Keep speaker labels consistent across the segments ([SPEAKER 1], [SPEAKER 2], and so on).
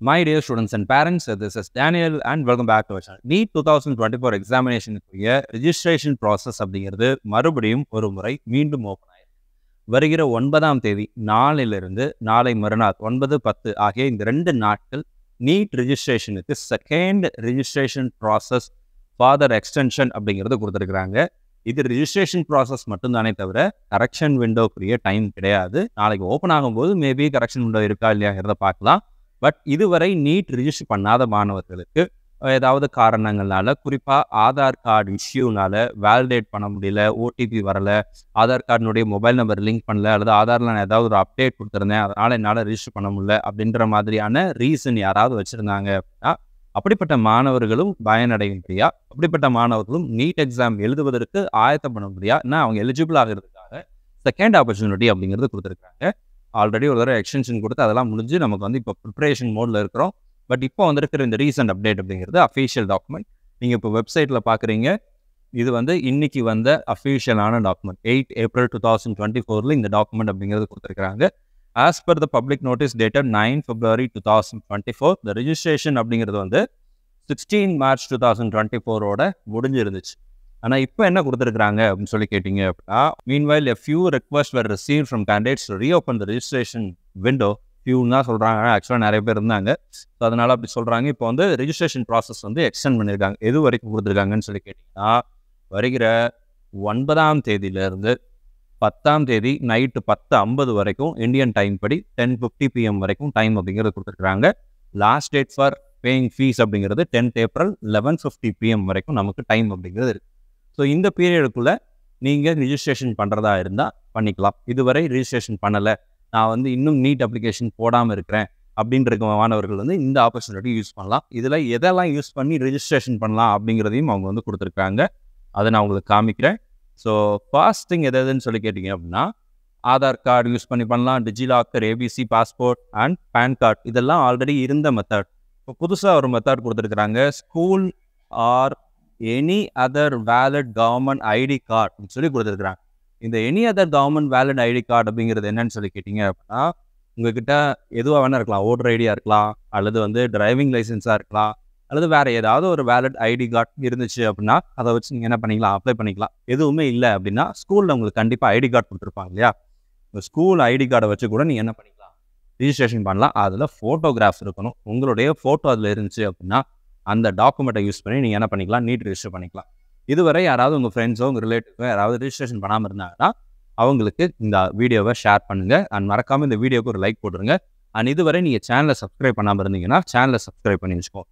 [SPEAKER 1] My dear students and parents, this is Daniel and welcome back to our channel. NEET 2024 examination registration process அப்படிங்கிறது மறுபடியும் ஒரு முறை மீண்டும் open ஆயிருக்கு. வருகிற 9ஆம் தேதி நாளிலிருந்து நாளை மறுநாள் 9-10 ஆகிய இந்த 2 நாட்கள் நீட் ரெஜிஸ்ட்ரேஷனுக்கு second registration process further extension அப்படிங்கிறது கொடுத்துருக்குறாங்க. இது ரெஜிஸ்ட்ரேஷன் ப்ராசஸ் மட்டும்தானே தவிர கரெக்ஷன் விண்டோக்குரிய டைம் கிடையாது. நாளைக்கு ஓப்பன் ஆகும்போது மேபி கரெக்ஷன் விண்டோ இருக்கா இல்லையாங்கிறத பார்க்கலாம். பட் இதுவரை நீட் ரிஜிஸ்டர் பண்ணாத மாணவர்களுக்கு ஏதாவது காரணங்கள்னால, குறிப்பாக ஆதார் கார்டு இஷ்யூனால வேலிடேட் பண்ண முடியல, ஓடிபி வரலை, ஆதார் கார்டினுடைய மொபைல் நம்பர் லிங்க் பண்ணல, அல்லது ஆதாரில் நான் ஏதாவது ஒரு அப்டேட் கொடுத்துருந்தேன் அதனால் என்னால் ரிஜிஸ்டர் பண்ண முடியல அப்படின்ற மாதிரியான ரீசன் யாராவது வச்சுருந்தாங்க அப்படின்னா அப்படிப்பட்ட மாணவர்களும் பயனடையும்படியா, அப்படிப்பட்ட மாணவர்களும் நீட் எக்ஸாம் எழுதுவதற்கு ஆயத்தம் பண்ண முடியா, ஏன்னா அவங்க எலிஜிபிள் ஆகிறதுக்காக செகண்ட் ஆப்பர்ச்சுனிட்டி அப்படிங்கிறது கொடுத்துருக்காங்க. ஆல்ரெடி ஒரு தடவை எக்ஸ்டென்ஷன் கொடுத்து அதெல்லாம் முடிஞ்சு நமக்கு வந்து இப்போ ப்ரிப்பரேஷன் மோடில் இருக்கிறோம். பட் இப்போ வந்திருக்கிற இந்த ரீசெண்ட் அப்டேட் அப்படிங்கிறது அஃபீஷியல் டாக்குமெண்ட். நீங்கள் இப்போ வெப்சைட்டில் பார்க்குறீங்க, இது வந்து இன்னைக்கு வந்த அஃபீஷியலான டாக்குமெண்ட். 8 ஏப்ரல் 2024 இந்த டாக்குமெண்ட் அப்படிங்கிறது கொடுத்துருக்காங்க. As per the public notice dated 9 February 2024 இந்த ரெஜிஸ்ட்ரேஷன் அப்படிங்கிறது வந்து 16 March 2024 முடிஞ்சிருந்துச்சு. ஆனால் இப்போ என்ன கொடுத்துருக்காங்க அப்படின்னு சொல்லி கேட்டிங்க அப்படின்னா, meanwhile a few requests were received from candidates to reopen the registration window. ஃபியூன்னு தான் சொல்கிறாங்க, ஆக்சுவலாக நிறைய பேர் இருந்தாங்க. ஸோ அதனால் அப்படி சொல்கிறாங்க. இப்போ வந்து ரெஜிஸ்ட்ரேஷன் ப்ராசஸ் வந்து எக்ஸ்டெண்ட் பண்ணியிருக்காங்க. எது வரைக்கும் கொடுத்துருக்காங்கன்னு சொல்லி கேட்டிங்கன்னா, வருகிற 9ஆம் தேதியிலேருந்து 10ஆம் தேதி நைட்டு 10:50 வரைக்கும் இந்தியன் டைம் படி 10:50 PM வரைக்கும் டைம் அப்படிங்கிறது கொடுத்துருக்குறாங்க. Last date for paying fees அப்படிங்கிறது 10th April 11:50 PM வரைக்கும் நமக்கு டைம் அப்படிங்கிறது இருக்குது. ஸோ இந்த பீரியடுக்குள்ளே நீங்கள் ரிஜிஸ்ட்ரேஷன் பண்ணுறதா இருந்தால் பண்ணிக்கலாம். இதுவரை ரிஜிஸ்ட்ரேஷன் பண்ணலை, நான் வந்து இன்னும் நீட் அப்ளிகேஷன் போடாமல் இருக்கிறேன் அப்படின்ற மாணவர்கள் வந்து இந்த ஆப்பர்ச்சுனிட்டி யூஸ் பண்ணலாம். இதில் எதெல்லாம் யூஸ் பண்ணி ரெஜிஸ்ட்ரேஷன் பண்ணலாம் அப்படிங்கிறதையும் அவங்க வந்து கொடுத்துருக்காங்க. அதை நான் உங்களுக்கு காமிக்கிறேன். ஸோ ஃபர்ஸ்ட் திங் எதுன்னு சொல்லி கேட்டிங்க அப்படின்னா, ஆதார் கார்டு யூஸ் பண்ணி பண்ணலாம், DigiLocker, ABC passport and PAN card, இதெல்லாம் ஆல்ரெடி இருந்த மெத்தட். இப்போ புதுசாக ஒரு மெத்தட் கொடுத்துருக்குறாங்க, school or any other valid government ID card சொல்லி கொடுத்துருக்குறாங்க. இந்த any other government valid ID card அப்படிங்கிறது என்னன்னு சொல்லி கேட்டிங்க அப்படின்னா, உங்ககிட்ட எதுவாக வேணா இருக்கலாம். ஓட்டர் ஐடியா இருக்கலாம், அல்லது வந்து டிரைவிங் லைசன்ஸாக இருக்கலாம், அல்லது வேறு ஏதாவது ஒரு வேலிட் ஐடி கார்டு இருந்துச்சு அப்படின்னா அதை வச்சு நீங்கள் என்ன பண்ணிக்கலாம், அப்ளை பண்ணிக்கலாம். எதுவுமே இல்லை அப்படின்னா ஸ்கூலில் உங்களுக்கு கண்டிப்பாக ஐடி கார்டு கொடுத்துருப்பாங்க இல்லையா, இந்த ஸ்கூல் ஐடி கார்டை வச்சு கூட நீங்கள் என்ன பண்ணிக்கலாம், ரிஜிஸ்ட்ரேஷன் பண்ணலாம். அதில் ஃபோட்டோகிராஃப்ஸ் இருக்கணும். உங்களுடைய ஃபோட்டோ அதில் இருந்துச்சு அப்படின்னா அந்த டாக்குமெண்ட்டை யூஸ் பண்ணி நீங்கள் என்ன பண்ணிக்கலாம், நீட் ரிஜிஸ்டர் பண்ணிக்கலாம். இதுவரை யாராவது உங்கள் ஃப்ரெண்ட்ஸோ உங்கள் ரிலேட்டிவோ யாராவது ரிஜிஸ்ட்ரேஷன் பண்ணாமல் இருந்தாங்கன்னா அவங்களுக்கு இந்த வீடியோவை ஷேர் பண்ணுங்கள். அண்ட் மறக்காமல் இந்த வீடியோக்கு ஒரு லைக் போட்டுருங்க. அண்ட் இதுவரை நீங்கள் சேனலை சப்ஸ்கிரைப் பண்ணாமல் இருந்தீங்கன்னா சேனலை சப்ஸ்கிரைப் பண்ணி வச்சுக்கோங்க.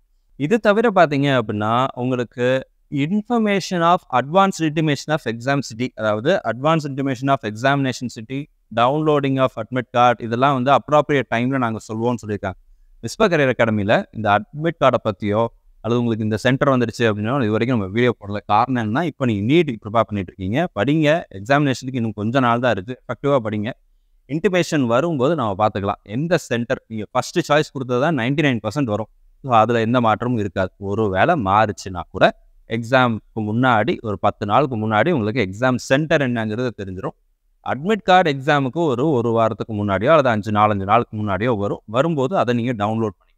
[SPEAKER 1] இது தவிர பார்த்தீங்க அப்படின்னா, உங்களுக்கு information of advance intimation of exam city, அதாவது advance intimation of examination city, downloading of admit card, இதெல்லாம் வந்து அப்ராப்ரியேட் டைமில் நாங்கள் சொல்லுவோம்னு சொல்லியிருக்காங்க. விஸ்வா கரியர் அகாடமியில் இந்த அட்மிட் கார்டை பற்றியோ அல்லது உங்களுக்கு இந்த சென்டர் வந்துடுச்சு அப்படின்னா இது வரைக்கும் நம்ம வீடியோ போடல. காரணம் என்னன்னா, இப்போ நீங்கள் நீட் ப்ரிப்பேர் பண்ணிட்டு இருக்கீங்க, படிங்க. எக்ஸாமினேஷனுக்கு இன்னும் கொஞ்சம் நாள் தான் இருக்குது, எஃபெக்டிவாக படிங்க. இன்டிமேஷன் வரும்போது நம்ம பார்த்துக்கலாம். எந்த சென்டர் நீங்கள் ஃபஸ்ட்டு சாய்ஸ் கொடுத்தது தான் 99% வரும். ஸோ அதில் எந்த மாற்றமும் இருக்காது. ஒரு வேளை மாறுச்சுன்னா கூட எக்ஸாமுக்கு முன்னாடி ஒரு 10 நாளுக்கு முன்னாடி உங்களுக்கு எக்ஸாம் சென்டர் என்னங்கிறது தெரிஞ்சிடும். அட்மிட் கார்டு எக்ஸாமுக்கு ஒரு வாரத்துக்கு முன்னாடியோ அல்லது 5 நாளுக்கு முன்னாடியோ வரும்போது அதை நீங்கள் டவுன்லோட் பண்ணிக்கலாம்.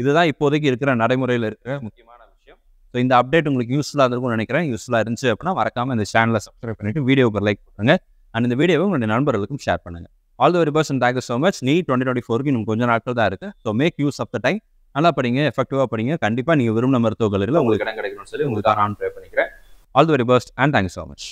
[SPEAKER 1] இதுதான் இப்போதைக்கு இருக்கிற நடைமுறையில் இருக்கிற முக்கியமான விஷயம். ஸோ இந்த அப்டேட் உங்களுக்கு யூஸ்ஃபுல்லாக இருக்கும்னு நினைக்கிறேன். யூஸ்ஃபுல்லாக இருந்துச்சு அப்படின்னா மறக்காமல் இந்த சேனலை சப்ஸ்கிரைப் பண்ணிவிட்டு வீடியோக்கு லைக் பண்ணுங்கள். அண்ட் இந்த வீடியோவை உங்களுடைய நண்பர்களுக்கும் ஷேர் பண்ணுங்கள். All the very best and thank you so much. NEET 2024 இன்னும் கொஞ்சம் நாட்கள் தான் இருக்குது. So make use of the time. நல்லா படிங்க, எஃபெக்டிவாக படிங்க. கண்டிப்பாக நீங்கள் விரும்பின மருத்துவக் கல்லூரியில் உங்களுக்கு இடம் கிடைக்கணும்னு சொல்லி உங்களுக்காக நான் ப்ரே பண்ணிக்கிறேன். All the very best and thank you so much.